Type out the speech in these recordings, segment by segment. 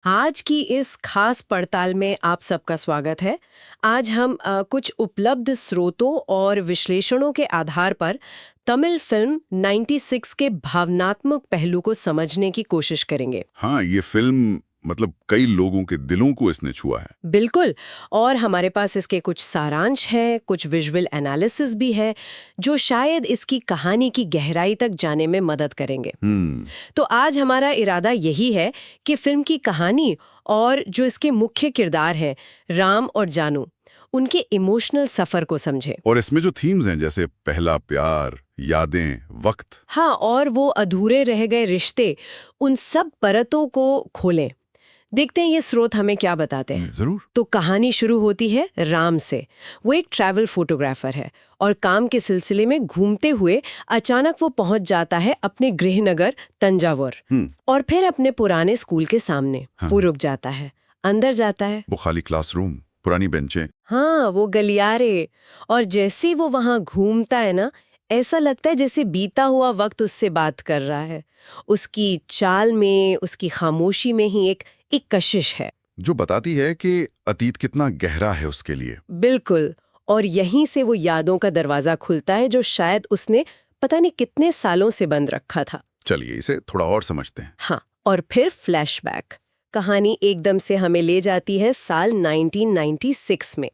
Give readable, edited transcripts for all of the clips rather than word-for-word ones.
आज की इस खास पड़ताल में आप सबका स्वागत है। आज हम कुछ उपलब्ध स्रोतों और विश्लेषणों के आधार पर तमिल फिल्म 96 के भावनात्मक पहलू को समझने की कोशिश करेंगे। हाँ, ये फिल्म मतलब कई लोगों के दिलों को इसने छुआ है। बिल्कुल। और हमारे पास इसके कुछ सारांश है, कुछ विजुअल एनालिसिस भी है, जो शायद इसकी कहानी की गहराई तक जाने में मदद करेंगे। तो आज हमारा इरादा यही है कि फिल्म की कहानी और जो इसके मुख्य किरदार हैं, राम और जानू, उनके इमोशनल सफर को समझें। और इसमें जो थीम्स हैं जैसे पहला प्यार, यादें, वक्त। हाँ, और वो अधूरे रह गए रिश्ते, उन सब परतों को खोलें। देखते हैं ये स्रोत हमें क्या बताते हैं। जरूर। तो कहानी शुरू होती है राम से। वो एक ट्रैवल फोटोग्राफर है और काम के सिलसिले में घूमते हुए अचानक वो पहुंच जाता है अपने गृहनगर तंजावुर और फिर अपने पुराने स्कूल के सामने। वो रुक जाता है, अंदर जाता है। वो खाली क्लासरूम, पुरानी बेंचें। हाँ, वो गलियारे। और जैसे ही वो वहां घूमता है ना, ऐसा लगता है जैसे बीता हुआ वक्त उससे बात कर रहा है। उसकी चाल में, उसकी खामोशी में ही एक कशिश है जो बताती है कि अतीत कितना गहरा है उसके लिए। बिल्कुल। और यहीं से वो यादों का दरवाजा खुलता है जो शायद उसने पता नहीं कितने सालों से बंद रखा था। चलिए इसे थोड़ा और समझते हैं। हाँ, और फिर फ्लैशबैक। कहानी एकदम से हमें ले जाती है साल 1996 में।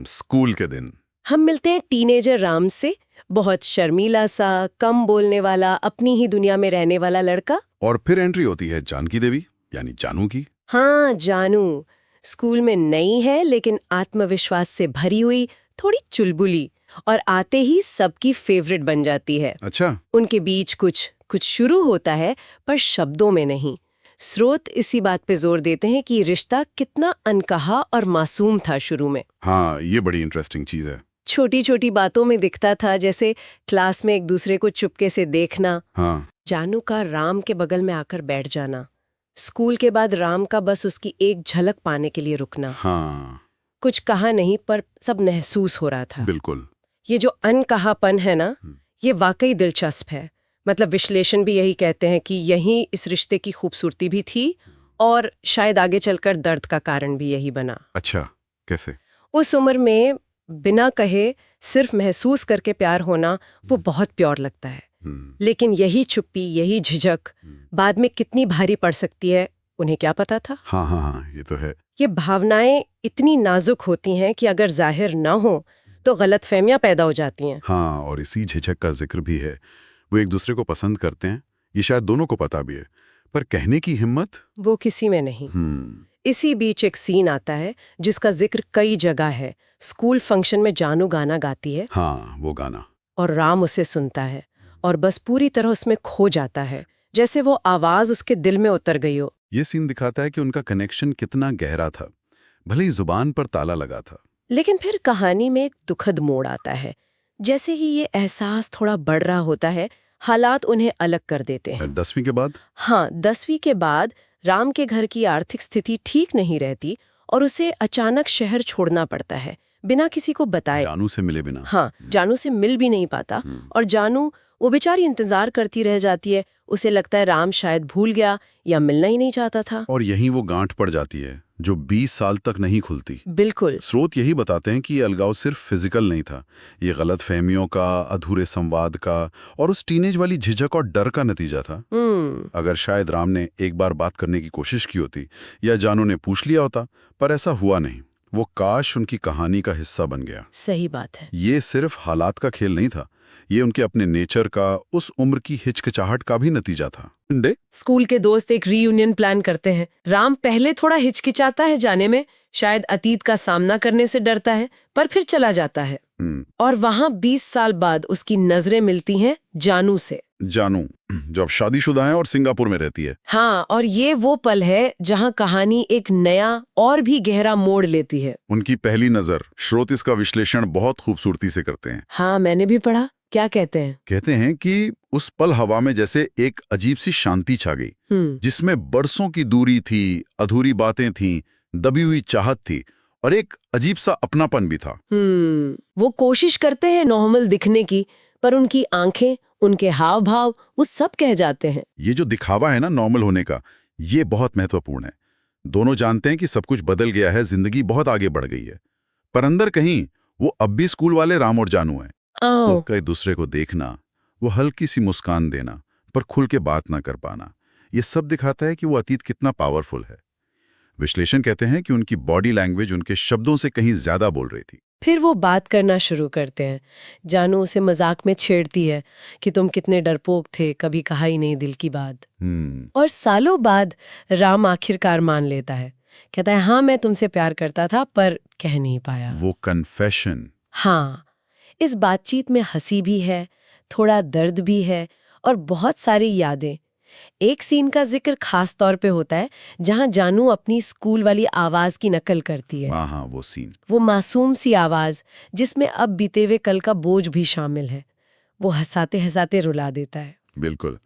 स्कूल के दिन। हम मिलते हैं टीनेजर राम से, बहुत शर्मीला सा, कम बोलने वाला, अपनी ही दुनिया में रहने वाला लड़का। और फिर एंट्री होती है जानकी देवी यानी जानू की। हाँ, जानू स्कूल में नई है लेकिन आत्मविश्वास से भरी हुई, थोड़ी चुलबुली, और आते ही सबकी फेवरेट बन जाती है। अच्छा। उनके बीच कुछ शुरू होता है, पर शब्दों में नहीं। स्रोत इसी बात पे जोर देते हैं कि रिश्ता कितना अनकहा और मासूम था शुरू में। हाँ, ये बड़ी इंटरेस्टिंग चीज है। छोटी छोटी बातों में दिखता था, जैसे क्लास में एक दूसरे को चुपके से देखना। हाँ। जानू का राम के बगल में आकर बैठ जाना। स्कूल के बाद राम का बस उसकी एक झलक पाने के लिए रुकना। हाँ। कुछ कहा नहीं, पर सब महसूस हो रहा था। बिल्कुल। ये जो अनकहापन है ना, ये वाकई दिलचस्प है। मतलब विश्लेषण भी यही कहते हैं कि यही इस रिश्ते की खूबसूरती भी थी और शायद आगे चलकर दर्द का कारण भी यही बना। अच्छा, कैसे? उस उम्र में बिना कहे सिर्फ महसूस करके प्यार होना वो बहुत प्योर लगता है। लेकिन यही चुप्पी, यही झिझक बाद में कितनी भारी पड़ सकती है, उन्हें क्या पता था। हाँ हाँ हाँ, ये तो है। ये भावनाएं इतनी नाजुक होती हैं कि अगर जाहिर ना हो तो गलतफहमियां पैदा हो जाती हैं। हाँ, और इसी झिझक का जिक्र भी है। वो एक दूसरे को पसंद करते हैं, ये शायद दोनों को पता भी है, पर कहने की हिम्मत वो किसी में नहीं। इसी बीच एक सीन आता है जिसका जिक्र कई जगह है। स्कूल फंक्शन में जानू गाना गाती है। हाँ, वो गाना। और राम उसे सुनता है और बस पूरी तरह उसमें खो जाता है, जैसे वो आवाज उसके दिल में उतर गई हो। ये सीन दिखाता है कि उनका कनेक्शन कितना गहरा था, भले ही जुबान पर ताला लगा था। लेकिन फिर कहानी में एक दुखद मोड़ आता है। जैसे ही ये एहसास थोड़ा बढ़ रहा होता है, हालात उन्हें अलग कर देते हैं। 10वीं के बाद? हाँ, 10वीं के बाद राम के घर की आर्थिक स्थिति ठीक नहीं रहती और उसे अचानक शहर छोड़ना पड़ता है, बिना किसी को बताए। जानू से मिले बिना। हाँ, जानू से मिल भी नहीं पाता। और जानू, वो बेचारी इंतजार करती रह जाती है। उसे लगता है राम शायद भूल गया या मिलना ही नहीं चाहता था। और यहीं वो गांठ पड़ जाती है जो 20 साल तक नहीं खुलती। बिल्कुल। स्रोत यही बताते हैं कि ये अलगाव सिर्फ फिजिकल नहीं था, ये गलत फहमियों का, अधूरे संवाद का और उस टीनेज वाली झिझक और डर का नतीजा था। अगर शायद राम ने एक बार बात करने की कोशिश की होती या जानू ने पूछ लिया होता, पर ऐसा हुआ नहीं। वो काश उनकी कहानी का हिस्सा बन गया। सही बात है। ये सिर्फ हालात का खेल नहीं था, ये उनके अपने नेचर का, उस उम्र की हिचकिचाहट का भी नतीजा था। स्कूल के दोस्त एक रीयूनियन प्लान करते हैं। राम पहले थोड़ा हिचकिचाता है जाने में, शायद अतीत का सामना करने से डरता है, पर फिर चला जाता है। और वहाँ 20 साल बाद उसकी नजरें मिलती हैं जानू से। जानू जो अब शादीशुदा है और सिंगापुर में रहती है। हाँ, और ये वो पल है जहाँ कहानी एक नया और भी गहरा मोड़ लेती है। उनकी पहली नजर। स्रोत इसका विश्लेषण बहुत खूबसूरती से करते हैं। हाँ, मैंने भी पढ़ा। क्या कहते हैं? कहते हैं कि उस पल हवा में जैसे एक अजीब सी शांति छा गई, जिसमें बरसों की दूरी थी, अधूरी बातें थीं, दबी हुई चाहत थी और एक अजीब सा अपनापन भी था। वो कोशिश करते हैं नॉर्मल दिखने की, पर उनकी आंखें, उनके हाव भाव, वो सब कह जाते हैं। ये जो दिखावा है ना नॉर्मल होने का, ये बहुत महत्वपूर्ण है। दोनों जानते हैं कि सब कुछ बदल गया है, जिंदगी बहुत आगे बढ़ गई है, पर अंदर कहीं वो अब भी स्कूल वाले राम और जानू हैं। उनका एक दूसरे को देखना, वो हल्की सी मुस्कान देना, पर खुल के बात ना कर पाना, ये सब दिखाता है कि वो अतीत कितना पावरफुल है। विश्लेषण कहते हैं कि उनकी बॉडी लैंग्वेज उनके शब्दों से कहीं ज्यादा बोल रही थी। फिर वो बात करना शुरू करते हैं। जानू उसे मजाक में छेड़ती है कि तुम कितने डरपोक थे, कभी कहा ही नहीं दिल की बात। और सालों बाद राम आखिरकार मान लेता है, कहता है हाँ मैं तुमसे प्यार करता था पर कह नहीं पाया। वो कन्फेशन। हाँ, इस बातचीत में हंसी भी है, थोड़ा दर्द भी है और बहुत सारी यादें। एक सीन का जिक्र खास तौर पे होता है जहां जानू अपनी स्कूल वाली आवाज की नकल करती है। हाँ, वो सीन, वो मासूम सी आवाज जिसमें अब बीते हुए कल का बोझ भी शामिल है। वो हंसाते हंसाते रुला देता है। बिल्कुल,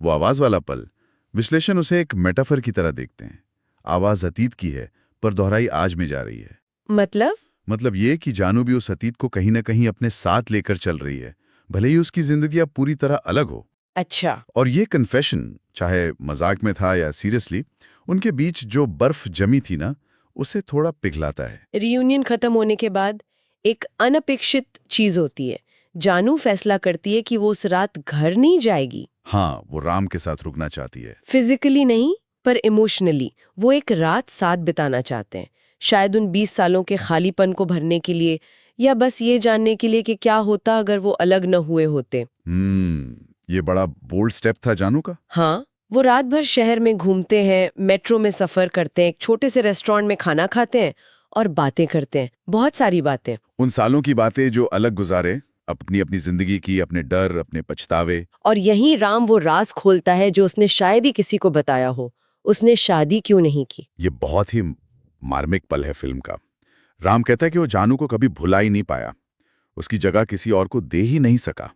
वो आवाज वाला पल, विश्लेषण उसे एक मेटाफर की तरह देखते हैं। आवाज अतीत की है पर दोहराई आज में जा रही है। मतलब ये कि जानू भी उस अतीत को कहीं ना कहीं अपने साथ लेकर चल रही है, भले ही उसकी जिंदगी अब पूरी तरह अलग हो। अच्छा। और ये कन्फेशन, चाहे मजाक में था या सीरियसली, उनके बीच जो बर्फ जमी थी ना, उसे थोड़ा पिघलाता है। रियूनियन खत्म होने के बाद एक अनपेक्षित चीज होती है। जानू फैसला करती है कि वो उस रात घर नहीं जाएगी। हाँ, वो राम के साथ रुकना चाहती है। फिजिकली नहीं पर इमोशनली वो एक रात साथ बिताना चाहते हैं, शायद उन 20 सालों के खालीपन को भरने के लिए, या बस ये जानने के लिए कि क्या होता अगर वो अलग न हुए होते। ये बड़ा बोल्ड स्टेप था जानू का। हाँ, वो रात भर शहर में घूमते हैं, मेट्रो में सफर करते हैं, एक छोटे से रेस्टोरेंट में खाना खाते हैं और बातें करते हैं, बहुत सारी बातें। उन सालों की बातें जो अलग गुजारे, अपनी अपनी जिंदगी की, अपने डर, अपने पछतावे। और यहीं राम वो राज खोलता है जो उसने शायद ही किसी को बताया हो, उसने शादी क्यों नहीं की। ये बहुत ही मार्मिक पल है फिल्म का। राम कहता है कि वो जानू को कभी भुला ही नहीं पाया, उसकी जगह किसी और को दे ही नहीं सका।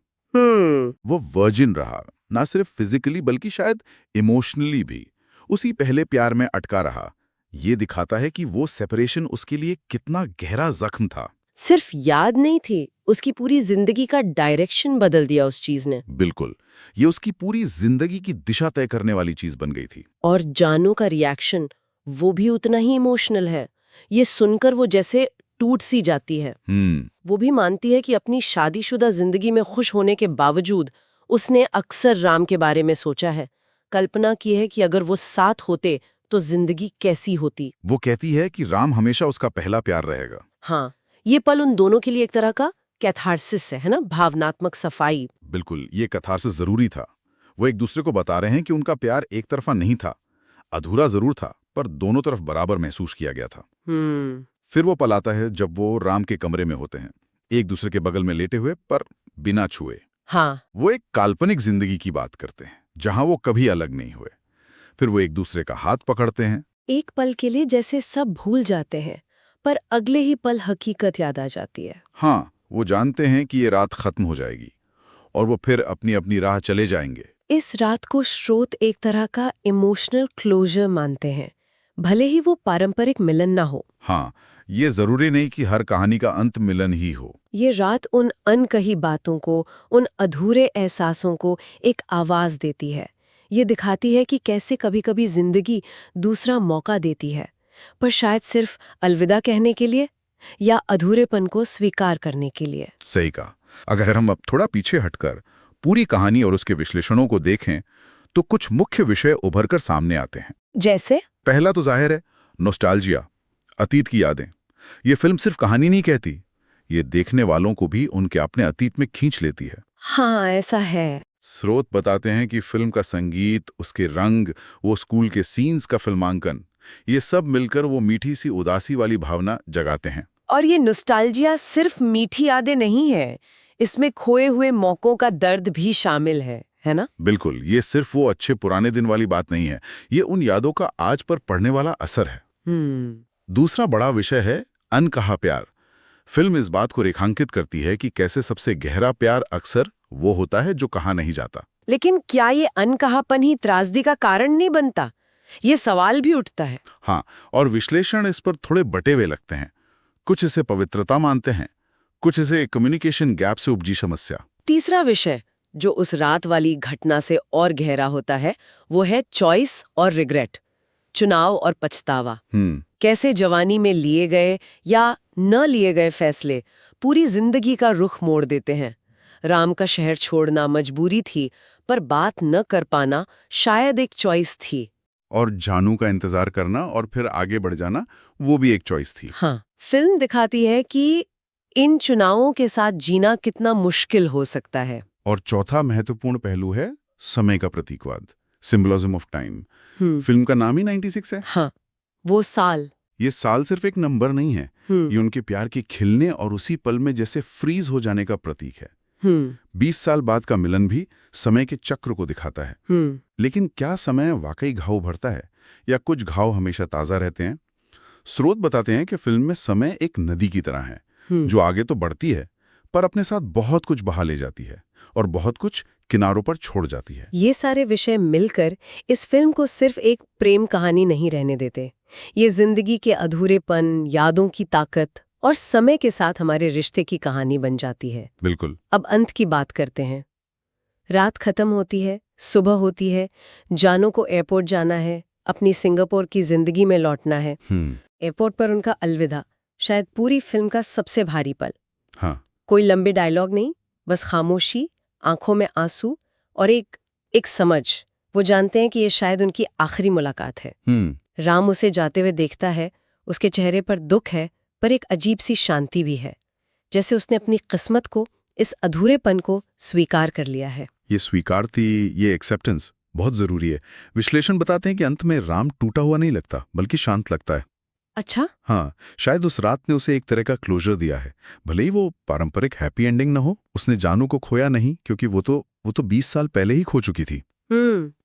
वो वर्जिन रहा, ना सिर्फ फिजिकली बल्कि शायद इमोशनली भी उसी पहले प्यार में अटका रहा। ये दिखाता है कि वो सेपरेशन उसके लिए कितना गहरा जख्म था। सिर्फ याद नहीं थी, उसकी पूरी जिंदगी का डायरेक्शन बदल दिया उस चीज ने। बिल्कुल, ये उसकी पूरी जिंदगी की दिशा तय करने वाली चीज बन गई थी। और जानू का रिएक्शन वो भी उतना ही इमोशनल है। ये सुनकर वो जैसे टूट सी जाती है। वो भी मानती है कि अपनी शादीशुदा जिंदगी में खुश होने के बावजूद उसने अक्सर राम के बारे में सोचा है, कल्पना की है कि अगर वो साथ होते तो जिंदगी कैसी होती। वो कहती है कि राम हमेशा उसका पहला प्यार रहेगा। हाँ, ये पल उन दोनों के लिए एक तरह का कैथार्सिस है ना, भावनात्मक सफाई। बिल्कुल, ये कैथार्सिस जरूरी था। वो एक दूसरे को बता रहे हैं कि उनका प्यार एक तरफा नहीं था, अधूरा जरूर था, पर दोनों तरफ बराबर महसूस किया गया था। फिर वो पल आता है जब वो राम के कमरे में होते हैं, एक दूसरे के बगल में लेटे हुए पर बिना छुए। हाँ, वो एक काल्पनिक जिंदगी की बात करते हैं जहां वो कभी अलग नहीं हुए। फिर वो एक दूसरे का हाथ पकड़ते हैं। एक पल के लिए जैसे सब भूल जाते हैं, पर अगले ही पल हकीकत याद आ जाती है। हाँ, वो जानते हैं कि ये रात खत्म हो जाएगी और वो फिर अपनी अपनी राह चले जाएंगे। इस रात को स्रोत एक तरह का इमोशनल क्लोजर मानते हैं, भले ही वो पारंपरिक मिलन ना हो। हाँ, ये जरूरी नहीं कि हर कहानी का अंत मिलन ही हो। ये रात उन अनकही बातों को, उन अधूरे एहसासों को एक आवाज देती है। ये दिखाती है कि कैसे कभी-कभी जिंदगी दूसरा मौका देती है, पर शायद सिर्फ अलविदा कहने के लिए या अधूरेपन को स्वीकार करने के लिए। सही कहा। अगर हम अब थोड़ा पीछे हटकर पूरी कहानी और उसके विश्लेषणों को देखें तो कुछ मुख्य विषय उभरकर सामने आते हैं। जैसे? पहला तो जाहिर है नॉस्टैल्जिया, अतीत की यादें। ये फिल्म सिर्फ कहानी नहीं कहती, ये देखने वालों को भी उनके अपने अतीत में खींच लेती है। हाँ, ऐसा है। स्रोत बताते हैं कि फिल्म का संगीत, उसके रंग, वो स्कूल के सीन्स का फिल्मांकन, ये सब मिलकर वो मीठी सी उदासी वाली भावना जगाते हैं। और ये नॉस्टैल्जिया सिर्फ मीठी यादें नहीं है, इसमें खोए हुए मौकों का दर्द भी शामिल है ना? बिल्कुल, ये सिर्फ वो अच्छे पुराने दिन वाली बात नहीं है, ये उन यादों का आज पर पड़ने वाला असर है। दूसरा बड़ा विषय है अनकहा प्यार। फिल्म इस बात को रेखांकित करती है कि कैसे सबसे गहरा प्यार अक्सर वो होता है जो कहा नहीं जाता। लेकिन क्या ये अनकहापन ही त्रासदी का कारण नहीं बनता? ये सवाल भी उठता है। हाँ, और विश्लेषण इस पर थोड़े बटे हुए लगते हैं। कुछ इसे पवित्रता मानते हैं, कुछ इसे कम्युनिकेशन गैप से उपजी समस्या। तीसरा विषय जो उस रात वाली घटना से और गहरा होता है वो है चॉइस और रिग्रेट। चुनाव और पछतावा, कैसे जवानी में लिए गए या न लिए गए फैसले पूरी जिंदगी का रुख मोड़ देते हैं। राम का शहर छोड़ना मजबूरी थी, पर बात न कर पाना शायद एक चॉइस थी। और जानू का इंतजार करना और फिर आगे बढ़ जाना, वो भी एक चॉइस थी। हाँ, फिल्म दिखाती है कि इन चुनावों के साथ जीना कितना मुश्किल हो सकता है। और चौथा महत्वपूर्ण पहलू है समय का प्रतीकवाद, सिंबोलिज्म ऑफ टाइम। फिल्म का नाम ही 96 है। हाँ, वो साल। ये साल सिर्फ एक नंबर नहीं है, ये उनके प्यार के खिलने और उसी पल में जैसे फ्रीज हो जाने का प्रतीक है। 20 साल बाद का मिलन भी समय के चक्र को दिखाता है। लेकिन क्या समय वाकई घाव भरता है या कुछ घाव हमेशा ताजा रहते हैं? स्रोत बताते हैं कि फिल्म में समय एक नदी की तरह है, जो आगे तो बढ़ती है पर अपने साथ बहुत कुछ बहा ले जाती है और बहुत कुछ किनारों पर छोड़ जाती है। ये सारे विषय मिलकर इस फिल्म को सिर्फ एक प्रेम कहानी नहीं रहने देते। ये जिंदगी के अधूरेपन, यादों की ताकत और समय के साथ हमारे रिश्ते की कहानी बन जाती है। बिल्कुल। अब अंत की बात करते हैं। रात खत्म होती है, सुबह होती है, जानू को एयरपोर्ट जाना है, अपनी सिंगापुर की जिंदगी में लौटना है। एयरपोर्ट पर उनका अलविदा, शायद पूरी फिल्म का सबसे भारी पल। हाँ। कोई लंबे डायलॉग नहीं, बस खामोशी, आंखों में आंसू और एक समझ। वो जानते हैं कि ये शायद उनकी आखिरी मुलाकात है। राम उसे जाते हुए देखता है, उसके चेहरे पर दुख है, पर एक अजीब सी शांति भी है, जैसे उसने अपनी किस्मत को, इस अधूरेपन को स्वीकार कर लिया है। ये स्वीकारती, ये एक्सेप्टेंस बहुत जरूरी है। विश्लेषण बताते हैं कि अंत में राम टूटा हुआ नहीं लगता, बल्कि शांत लगता है। अच्छा? हाँ, शायद उस रात ने उसे एक तरह का क्लोजर दिया है। भले ही वो पारंपरिक हैप्पी एंडिंग न हो, उसने जानू को खोया नहीं, क्योंकि वो तो 20 साल पहले ही खो चुकी थी।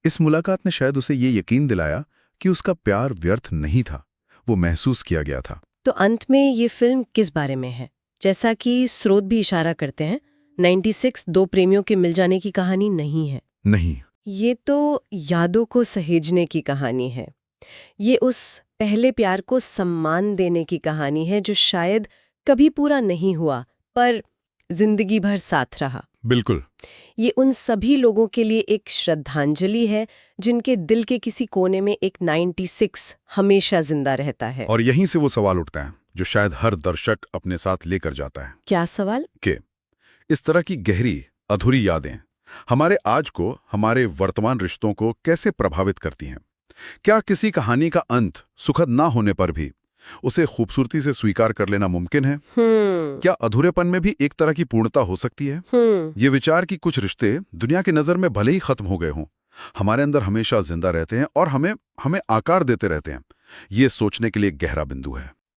इस मुलाकात ने शायद उसे ये यकीन दिलाया कि उसका प्यार व्यर्थ नहीं था, वो महसूस किया गया था। तो अंत में ये फिल्म किस बारे में है? जैसा कि स्रोत भी इशारा करते हैं, 96 दो प्रेमियों के मिल जाने की कहानी नहीं है। नहीं, ये तो यादों को सहेजने की कहानी है। ये उस पहले प्यार को सम्मान देने की कहानी है जो शायद कभी पूरा नहीं हुआ, पर जिंदगी भर साथ रहा। बिल्कुल। ये उन सभी लोगों के लिए एक श्रद्धांजलि है जिनके दिल के किसी कोने में एक 96 हमेशा जिंदा रहता है। और यहीं से वो सवाल उठता है जो शायद हर दर्शक अपने साथ लेकर जाता है। क्या सवाल? कि इस तरह की गहरी अधूरी यादें हमारे आज को, हमारे वर्तमान रिश्तों को कैसे प्रभावित करती हैं? क्या किसी कहानी का अंत सुखद ना होने पर भी उसे खूबसूरती से स्वीकार कर लेना मुमकिन है? क्या अधूरेपन में भी एक तरह की पूर्णता हो सकती है? ये विचार कि कुछ रिश्ते दुनिया की नजर में भले ही खत्म हो गए हों, हमारे अंदर हमेशा जिंदा रहते हैं और हमें आकार देते रहते हैं, ये सोचने के लिए गहरा बिंदु है।